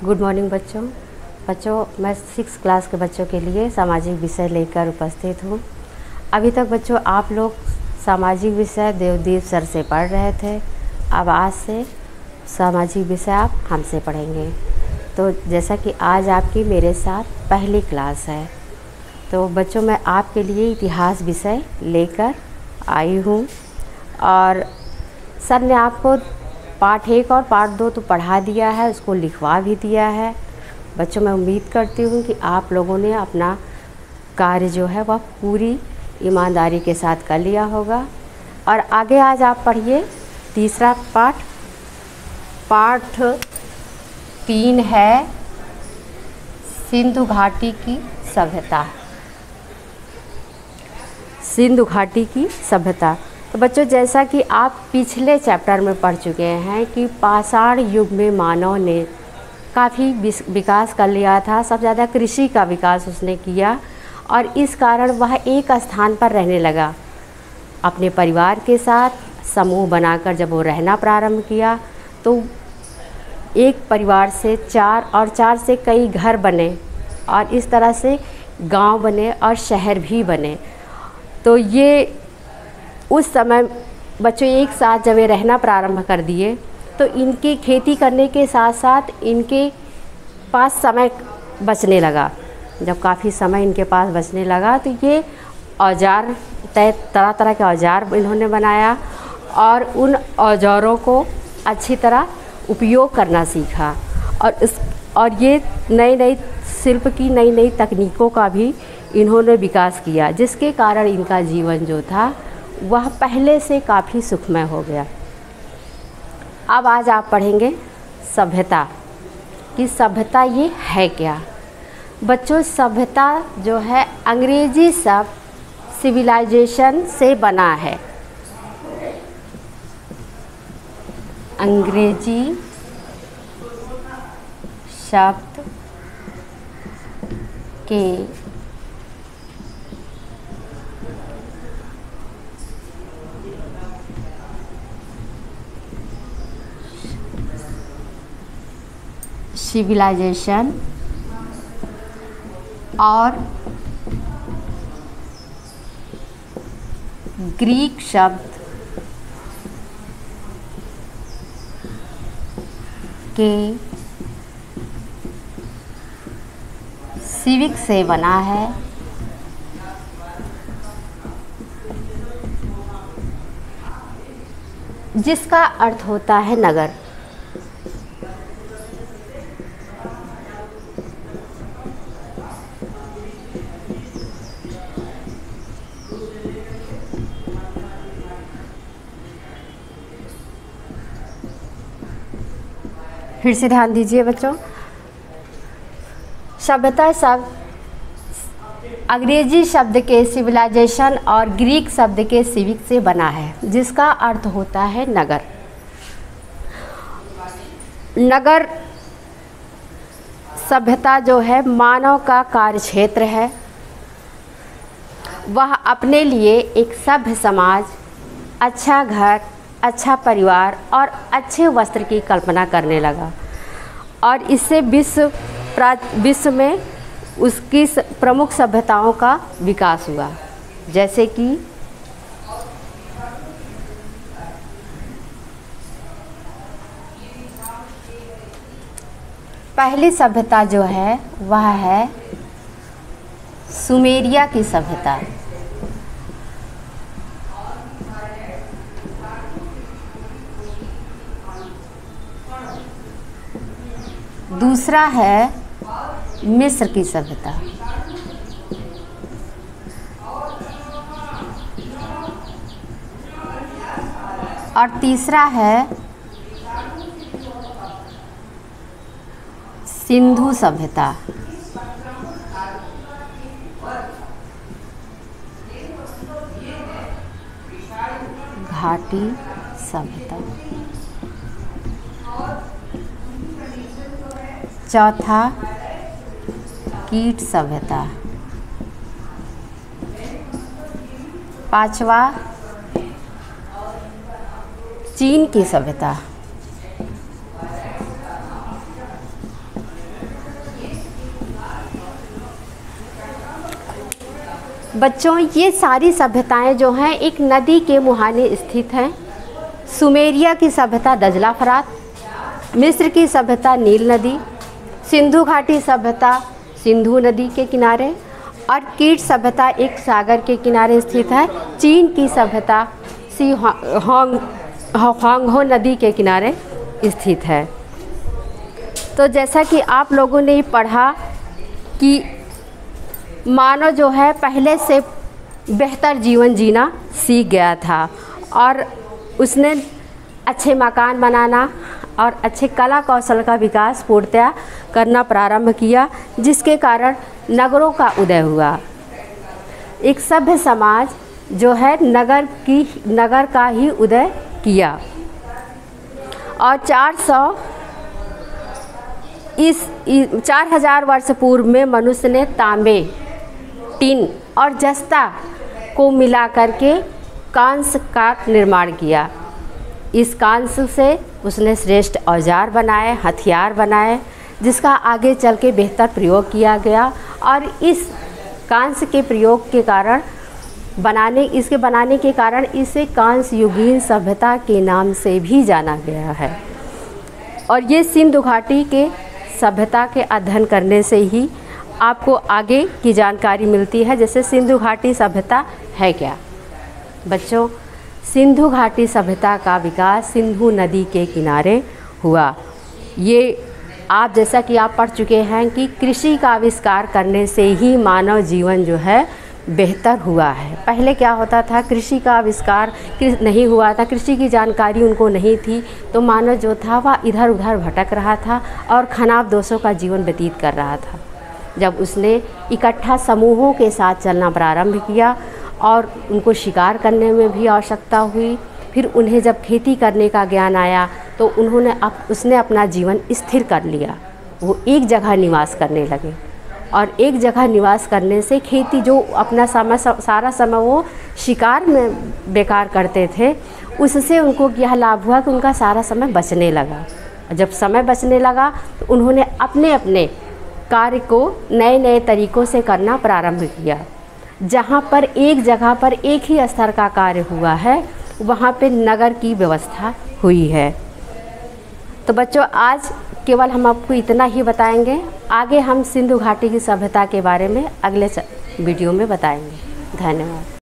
Good morning बच्चों मैं 6 class के बच्चों के लिए सामाजिक विषय लेकर उपस्थित हूँ। अभी तक बच्चों आप लोग सामाजिक विषय देवदीप सर से पढ़ रहे थे। अब आज से सामाजिक विषय आप हमसे पढ़ेंगे। तो जैसा कि आज आपकी मेरे साथ पहली क्लास है, तो बच्चों मैं आपके लिए इतिहास विषय लेकर आई हूँ। और सर ने आपको पार्ट 1 और पार्ट 2 तो पढ़ा दिया है, उसको लिखवा भी दिया है। बच्चों मैं उम्मीद करती हूँ कि आप लोगों ने अपना कार्य जो है वह पूरी ईमानदारी के साथ कर लिया होगा। और आगे आज आप पढ़िए तीसरा पार्ट 3 है सिंधु घाटी की सभ्यता। सिंधु घाटी की सभ्यता। तो बच्चों जैसा कि आप पिछले चैप्टर में पढ़ चुके हैं कि पाषाण युग में मानव ने काफ़ी विकास कर लिया था। सबसे ज़्यादा कृषि का विकास उसने किया और इस कारण वह एक स्थान पर रहने लगा। अपने परिवार के साथ समूह बनाकर जब वो रहना प्रारंभ किया तो एक परिवार से 4 और 4 से कई घर बने और इस तरह से गांव बने और शहर भी बने। तो ये उस समय बच्चों एक साथ जब ये रहना प्रारंभ कर दिए तो इनकी खेती करने के साथ साथ इनके पास समय बचने लगा। जब काफ़ी समय इनके पास बचने लगा तो ये औजार तरह तरह के औजार इन्होंने बनाया और उन औजारों को अच्छी तरह उपयोग करना सीखा। और ये नई नई शिल्प की नई नई तकनीकों का भी इन्होंने विकास किया, जिसके कारण इनका जीवन जो था वह पहले से काफ़ी सुखमय हो गया। अब आज आप पढ़ेंगे सभ्यता कि सभ्यता ये है क्या। बच्चों सभ्यता जो है अंग्रेजी शब्द सिविलाइजेशन से बना है। अंग्रेजी शब्द के सिविलाइजेशन और ग्रीक शब्द के सिविक से बना है। जिसका अर्थ होता है नगर। फिर से ध्यान दीजिए बच्चों, सभ्यता शब्द अंग्रेजी शब्द के सिविलाइजेशन और ग्रीक शब्द के सिविक से बना है, जिसका अर्थ होता है नगर। नगर सभ्यता जो है मानव का कार्यक्षेत्र है। वह अपने लिए एक सभ्य समाज, अच्छा घर, अच्छा परिवार और अच्छे वस्त्र की कल्पना करने लगा और इससे विश्व में उसकी प्रमुख सभ्यताओं का विकास हुआ। जैसे कि पहली सभ्यता जो है वह है सुमेरिया की सभ्यता। दूसरा है मिस्र की सभ्यता। और तीसरा है सिंधु सभ्यता। घाटी सभ्यता। चौथा कीट सभ्यता। पांचवा चीन की सभ्यता। बच्चों, ये सारी सभ्यताएं जो हैं एक नदी के मुहाने स्थित हैं। सुमेरिया की सभ्यता दजला फरात, मिस्र की सभ्यता नील नदी, सिंधु घाटी सभ्यता सिंधु नदी के किनारे, और कीट सभ्यता एक सागर के किनारे स्थित है। चीन की सभ्यता होंगहो नदी के किनारे स्थित है। तो जैसा कि आप लोगों ने पढ़ा कि मानव जो है पहले से बेहतर जीवन जीना सीख गया था और उसने अच्छे मकान बनाना और अच्छे कला कौशल का विकास पूर्णतया करना प्रारंभ किया, जिसके कारण नगरों का उदय हुआ। एक सभ्य समाज जो है नगर का ही उदय किया। और 4000 वर्ष पूर्व में मनुष्य ने तांबे, टिन और जस्ता को मिला करके कांस्य का निर्माण किया। इस कांस्य से उसने श्रेष्ठ औजार बनाए, हथियार बनाए, जिसका आगे चल के बेहतर प्रयोग किया गया। और इस कांस्य के प्रयोग के कारण बनाने के कारण इसे कांस्य युगीन सभ्यता के नाम से भी जाना गया है। और ये सिंधु घाटी के सभ्यता के अध्ययन करने से ही आपको आगे की जानकारी मिलती है। जैसे सिंधु घाटी सभ्यता है क्या? बच्चों, सिंधु घाटी सभ्यता का विकास सिंधु नदी के किनारे हुआ। ये आप जैसा कि आप पढ़ चुके हैं कि कृषि का आविष्कार करने से ही मानव जीवन जो है बेहतर हुआ है। पहले क्या होता था, कृषि का आविष्कार नहीं हुआ था, कृषि की जानकारी उनको नहीं थी, तो मानव जो था वह इधर उधर भटक रहा था और खनाब दोषों का जीवन व्यतीत कर रहा था। जब उसने इकट्ठा समूहों के साथ चलना प्रारंभ किया और उनको शिकार करने में भी आवश्यकता हुई, फिर उन्हें जब खेती करने का ज्ञान आया तो उसने अपना जीवन स्थिर कर लिया। वो एक जगह निवास करने लगे और एक जगह निवास करने से खेती जो अपना सारा समय वो शिकार में बेकार करते थे, उससे उनको यह लाभ हुआ कि उनका सारा समय बचने लगा। जब समय बचने लगा तो उन्होंने अपने अपने कार्य को नए नए तरीक़ों से करना प्रारंभ किया। जहाँ पर एक जगह पर एक ही स्तर का कार्य हुआ है, वहाँ पे नगर की व्यवस्था हुई है। तो बच्चों, आज केवल हम आपको इतना ही बताएंगे। आगे हम सिंधु घाटी की सभ्यता के बारे में अगले वीडियो में बताएंगे। धन्यवाद।